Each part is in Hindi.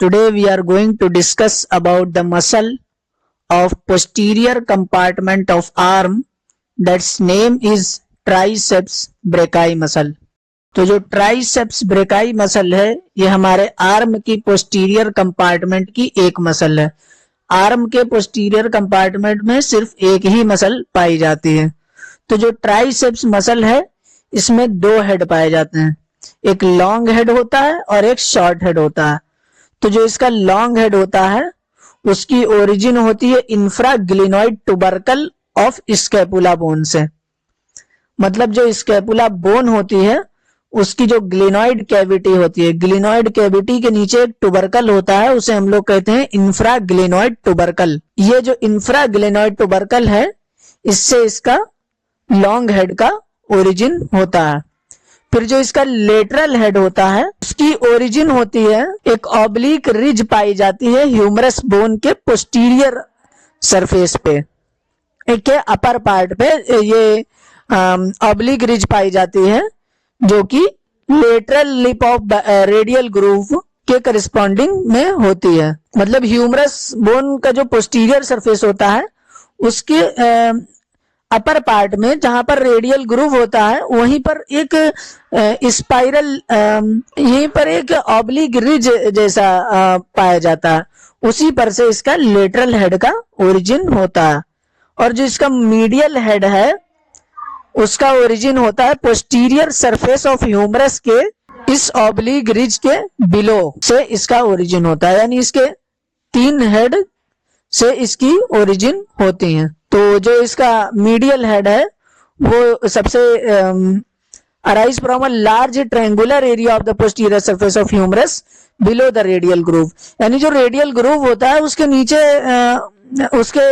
Today we are going to discuss about the muscle of posterior compartment of arm that's name is triceps brachii muscle। तो जो ट्राइसेप्स ब्रेकाई मसल है ये हमारे आर्म की पोस्टीरियर कंपार्टमेंट की एक मसल है। आर्म के पोस्टीरियर कंपार्टमेंट में सिर्फ एक ही मसल पाई जाती है। तो जो ट्राइसेप्स मसल है इसमें दो हेड पाए जाते हैं, एक लॉन्ग हेड होता है और एक शॉर्ट हेड होता है। तो जो इसका लॉन्ग हेड होता है उसकी ओरिजिन होती है इंफ्राग्लिनोइड ट्यूबरकल ऑफ स्कैपुला बोन से। मतलब जो स्कैपुला बोन होती है उसकी जो ग्लिनोइड कैविटी होती है, ग्लिनोइड कैविटी के नीचे एक ट्यूबरकल होता है, उसे हम लोग कहते हैं इंफ्राग्लिनोइड ट्यूबरकल। ये जो इंफ्राग्लिनोइड ट्यूबरकल है इससे इसका लॉन्ग हेड का ओरिजिन होता है। फिर जो इसका लेटरल हेड होता है उसकी ओरिजिन होती है एक ऑब्लिक रिज पाई जाती है ह्यूमरस बोन के पोस्टीरियर सरफेस पे, एक के अपर पार्ट पे ये ऑब्लिक रिज पाई जाती है जो कि lateral lip of radial groove के करस्पॉन्डिंग में होती है। मतलब ह्यूमरस बोन का जो पोस्टीरियर सरफेस होता है उसके अपर पार्ट में जहां पर रेडियल ग्रूव होता है वहीं पर एक स्पाइरल यहीं पर एक ऑब्लिक रिज जैसा पाया जाता है, उसी पर से इसका लेटरल हेड का ओरिजिन होता है। और जो इसका मीडियल हेड है उसका ओरिजिन होता है पोस्टीरियर सरफेस ऑफ ह्यूमरस के इस ऑब्लिक रिज के बिलो से इसका ओरिजिन होता है, यानी इसके तीन हेड से इसकी ओरिजिन होती है। तो जो इसका मीडियल हेड है वो सबसे arise from a large triangular area of the posterior surface of humerus below the radial groove, यानी जो रेडियल ग्रूव होता है उसके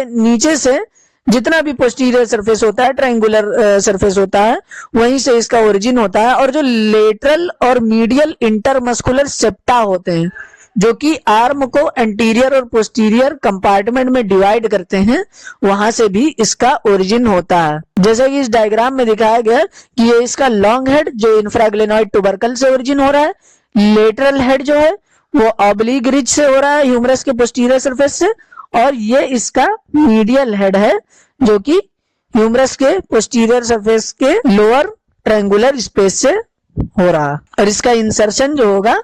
नीचे से जितना भी पोस्टीरियर सरफेस होता है, ट्रायंगुलर सरफेस होता है, वहीं से इसका ओरिजिन होता है। और जो लेटरल और मीडियल इंटरमस्कुलर सेप्टा होते हैं जो कि आर्म को एंटीरियर और पोस्टीरियर कंपार्टमेंट में डिवाइड करते हैं, वहां से भी इसका ओरिजिन होता है। जैसे कि इस डायग्राम में दिखाया गया कि ये इसका लॉन्ग हेड जो इंफ्राग्लिनोइड ट्यूबरकल से ओरिजिन हो रहा है, लेटरल हेड जो है वो ऑब्लिक रिज से हो रहा है ह्यूमरस के पोस्टीरियर सरफेस से, और ये इसका मीडियल हेड है जो कि ह्यूमरस के पोस्टीरियर सरफेस के लोअर ट्रायंगुलर स्पेस से हो रहा है। और इसका इंसर्शन जो होगा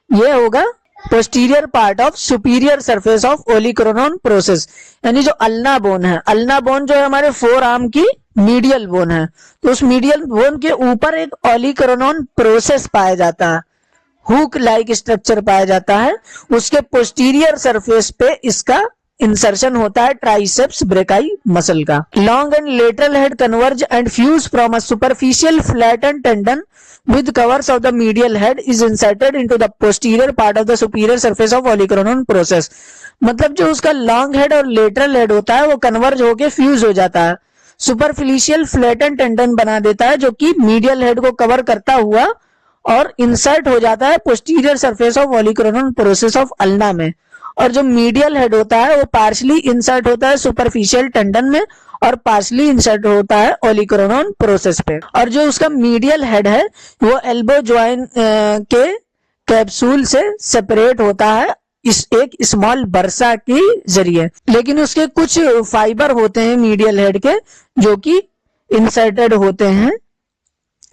ये होगा posterior part of superior surface of olecranon process, यानी जो अल्ना बोन है, अल्ना बोन जो है हमारे फोर आर्म की मीडियल बोन है, तो उस मीडियल बोन के ऊपर एक ओलिक्रोनोन प्रोसेस पाया जाता है, हुक लाइक स्ट्रक्चर पाया जाता है, उसके पोस्टीरियर सरफेस पे इसका इंसर्शन होता है ट्राइसेप्स ब्रेकाई मसल का। Long and lateral head converge and fuse from a superficial flattened tendon with covers of the medial head is inserted into the posterior part of the superior surface of olecranon process। मतलब जो उसका लॉन्ग हेड और लेटरल हेड होता है वो कन्वर्ज होके फ्यूज हो जाता है, सुपरफिशियल फ्लैटेंड टेंडन बना देता है जो कि मीडियल हेड को कवर करता हुआ और इंसर्ट हो जाता है posterior surface of olecranon process of ulna में। और जो मीडियल हेड होता है वो पार्शली इंसर्ट होता है सुपरफिशियल टेंडन में और पार्शली इंसर्ट होता है ओलिक्रोनोन प्रोसेस पे। और जो उसका मीडियल हेड है वो एल्बो ज्वाइन के कैप्सूल से सेपरेट होता है इस एक स्मॉल बर्सा के जरिए, लेकिन उसके कुछ फाइबर होते हैं मीडियल हेड के जो कि इंसर्टेड होते हैं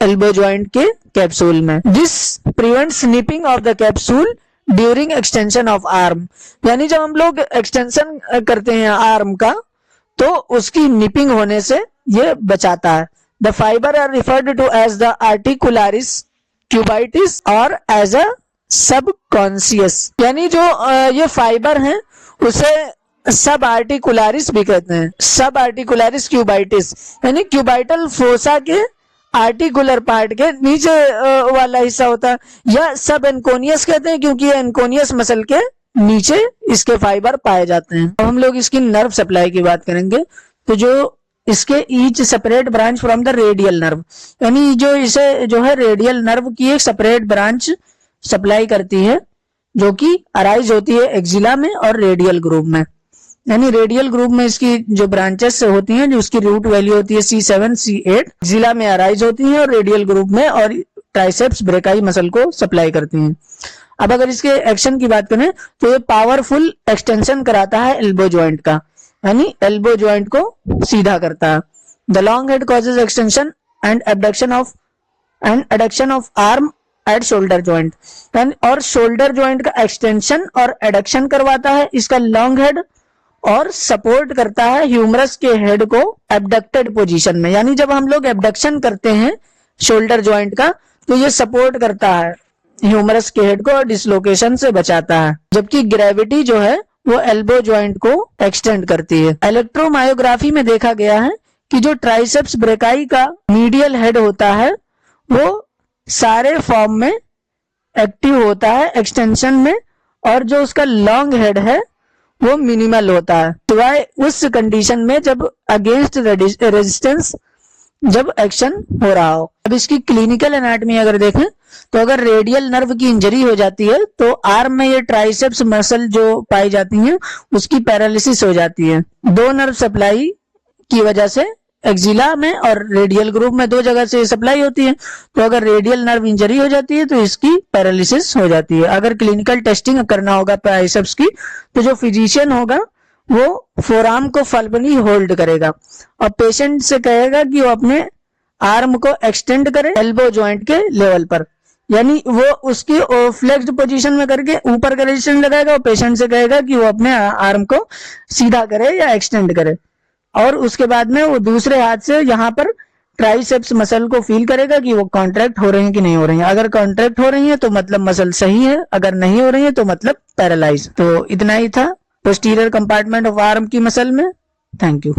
एल्बो ज्वाइंट के कैप्सूल में। This prevents nipping of the capsule during extension of arm, यानी जब हम लोग एक्सटेंशन करते हैं आर्म का तो उसकी निपिंग होने से ये बचाता है। The fibre are referred to as the articularis cubitis और एज अ सबकॉन्शियस, यानी जो ये फाइबर हैं उसे सब आर्टिकुलारिस भी कहते हैं, सब आर्टिकुलारिस क्यूबाइटिस, यानी क्यूबाइटल फोसा के आर्टिकुलर पार्ट के नीचे वाला हिस्सा होता है, या सब एनकोनियस कहते हैं क्योंकि ये एनकोनियस मसल के नीचे इसके फाइबर पाए जाते हैं। अब हम लोग इसकी नर्व सप्लाई की बात करेंगे। तो जो इसके each separate branch from the radial nerve, यानी जो इसे जो है रेडियल नर्व की एक सेपरेट ब्रांच सप्लाई करती है जो कि अराइज होती है एक्जिला में और रेडियल ग्रूव में, यानी रेडियल ग्रुप में इसकी जो ब्रांचेस होती हैं जो उसकी रूट वैल्यू होती है C7 C8 जिला में अराइज होती हैं और रेडियल ग्रुप में और ट्राइसेप्स ब्रेकाई मसल को सप्लाई करती हैं। अब अगर इसके एक्शन की बात करें तो ये पावरफुल एक्सटेंशन कराता है एल्बो जॉइंट का, यानी एल्बो जॉइंट को सीधा करता है। The long head causes extension and adduction of arm at shoulder joint, और शोल्डर जॉइंट का एक्सटेंशन और एडक्शन करवाता है इसका लॉन्ग हेड, और सपोर्ट करता है ह्यूमरस के हेड को एबडक्टेड पोजीशन में, यानी जब हम लोग एबडक्शन करते हैं शोल्डर जॉइंट का तो ये सपोर्ट करता है ह्यूमरस के हेड को और डिसलोकेशन से बचाता है, जबकि ग्रेविटी जो है वो एल्बो जॉइंट को एक्सटेंड करती है। इलेक्ट्रोमायोग्राफी में देखा गया है कि जो ट्राइसेप्स ब्रेकाई का मीडियल हेड होता है वो सारे फॉर्म में एक्टिव होता है एक्सटेंशन में, और जो उसका लॉन्ग हेड है वो मिनिमल होता है, सिवाय उस कंडीशन में जब अगेंस्ट रेजिस्टेंस जब एक्शन हो रहा हो। अब इसकी क्लिनिकल एनाटॉमी अगर देखें तो अगर रेडियल नर्व की इंजरी हो जाती है तो आर्म में ये ट्राइसेप्स मसल जो पाई जाती हैं उसकी पैरालिसिस हो जाती है। दो नर्व सप्लाई की वजह से एक्सिला में और रेडियल ग्रुप में दो जगह से सप्लाई होती है, तो अगर रेडियल नर्व इंजरी हो जाती है तो इसकी पैरालिसिस हो जाती है। अगर क्लिनिकल टेस्टिंग करना होगा ट्राइसेप्स की तो जो फिजिशियन होगा वो फोरआर्म को फल्पली होल्ड करेगा और पेशेंट से कहेगा कि वो अपने आर्म को एक्सटेंड करे एल्बो जॉइंट के लेवल पर, यानी वो उसकी फ्लेक्स्ड पोजीशन में करके ऊपर का रेजिस्टेंस लगाएगा और पेशेंट से कहेगा कि वो अपने आर्म को सीधा करे या एक्सटेंड करे, और उसके बाद में वो दूसरे हाथ से यहाँ पर ट्राइसेप्स मसल को फील करेगा कि वो कॉन्ट्रैक्ट हो रही है कि नहीं हो रही है। अगर कॉन्ट्रैक्ट हो रही है तो मतलब मसल सही है, अगर नहीं हो रही है तो मतलब पैरालाइज। तो इतना ही था पोस्टीरियर कंपार्टमेंट ऑफ आर्म की मसल में। Thank you.